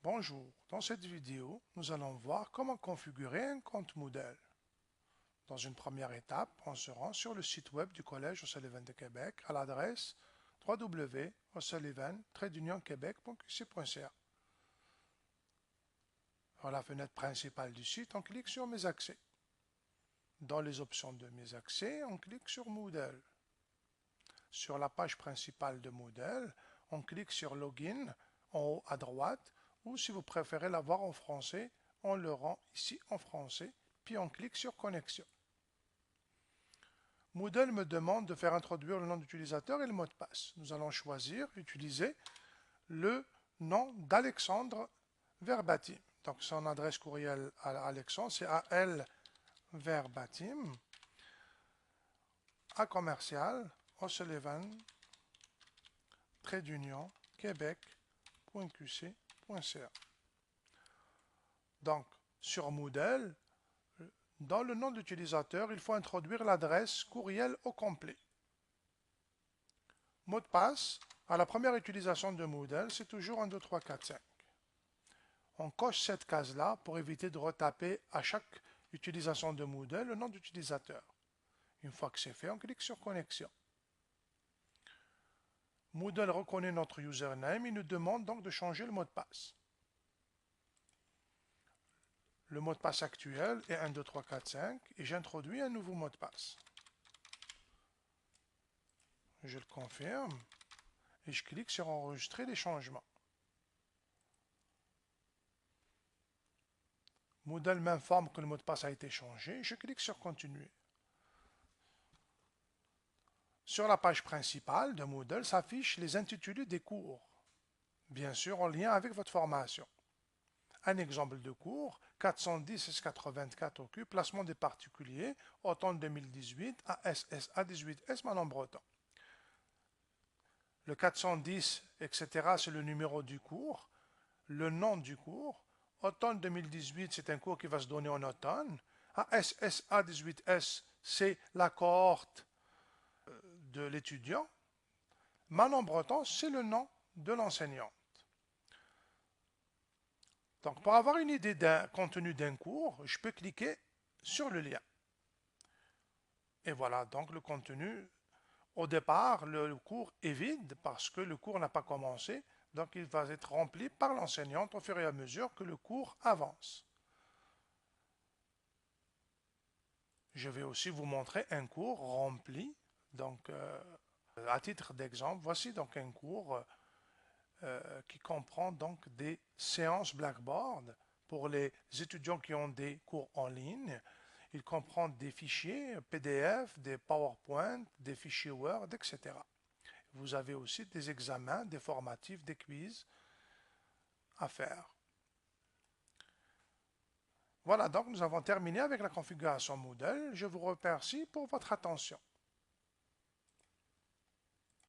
Bonjour, dans cette vidéo, nous allons voir comment configurer un compte Moodle. Dans une première étape, on se rend sur le site web du Collège O'Sullivan de Québec à l'adresse www.o'sullivan-quebec.qc.ca. Dans la fenêtre principale du site, on clique sur Mes accès. Dans les options de Mes accès, on clique sur Moodle. Sur la page principale de Moodle, on clique sur Login en haut à droite, ou si vous préférez l'avoir en français, on le rend ici en français, puis on clique sur Connexion. Moodle me demande de faire introduire le nom d'utilisateur et le mot de passe. Nous allons choisir, utiliser le nom d'Alexandre Verbatim. Donc son adresse courriel à Alexandre, c'est AL Verbatim, à commercial, O'Sullivan, Québec.qc.ca. Donc, sur Moodle, dans le nom d'utilisateur, il faut introduire l'adresse courriel au complet. Mot de passe, à la première utilisation de Moodle, c'est toujours 1, 2, 3, 4, 5. On coche cette case-là pour éviter de retaper à chaque utilisation de Moodle le nom d'utilisateur. Une fois que c'est fait, on clique sur Connexion. Moodle reconnaît notre username et nous demande donc de changer le mot de passe. Le mot de passe actuel est 1, 2, 3, 4, 5 et j'introduis un nouveau mot de passe. Je le confirme et je clique sur Enregistrer les changements. Moodle m'informe que le mot de passe a été changé. Je clique sur Continuer. Sur la page principale de Moodle s'affichent les intitulés des cours, bien sûr en lien avec votre formation. Un exemple de cours, 410 S84 OQ, placement des particuliers, automne 2018 à SSA 18S Manon-Breton. Le 410, etc., c'est le numéro du cours, le nom du cours. Automne 2018, c'est un cours qui va se donner en automne. SSA 18S, c'est la cohorte de l'étudiant. Manon-Breton, c'est le nom de l'enseignant. Donc, pour avoir une idée d'un contenu d'un cours, je peux cliquer sur le lien. Et voilà, donc le contenu. Au départ, le cours est vide parce que le cours n'a pas commencé. Donc, il va être rempli par l'enseignante au fur et à mesure que le cours avance. Je vais aussi vous montrer un cours rempli. Donc, à titre d'exemple, voici donc un cours qui comprend donc des séances Blackboard pour les étudiants qui ont des cours en ligne. Il comprend des fichiers PDF, des PowerPoint, des fichiers Word, etc. Vous avez aussi des examens, des formatifs, des quiz à faire. Voilà, donc nous avons terminé avec la configuration Moodle. Je vous remercie pour votre attention.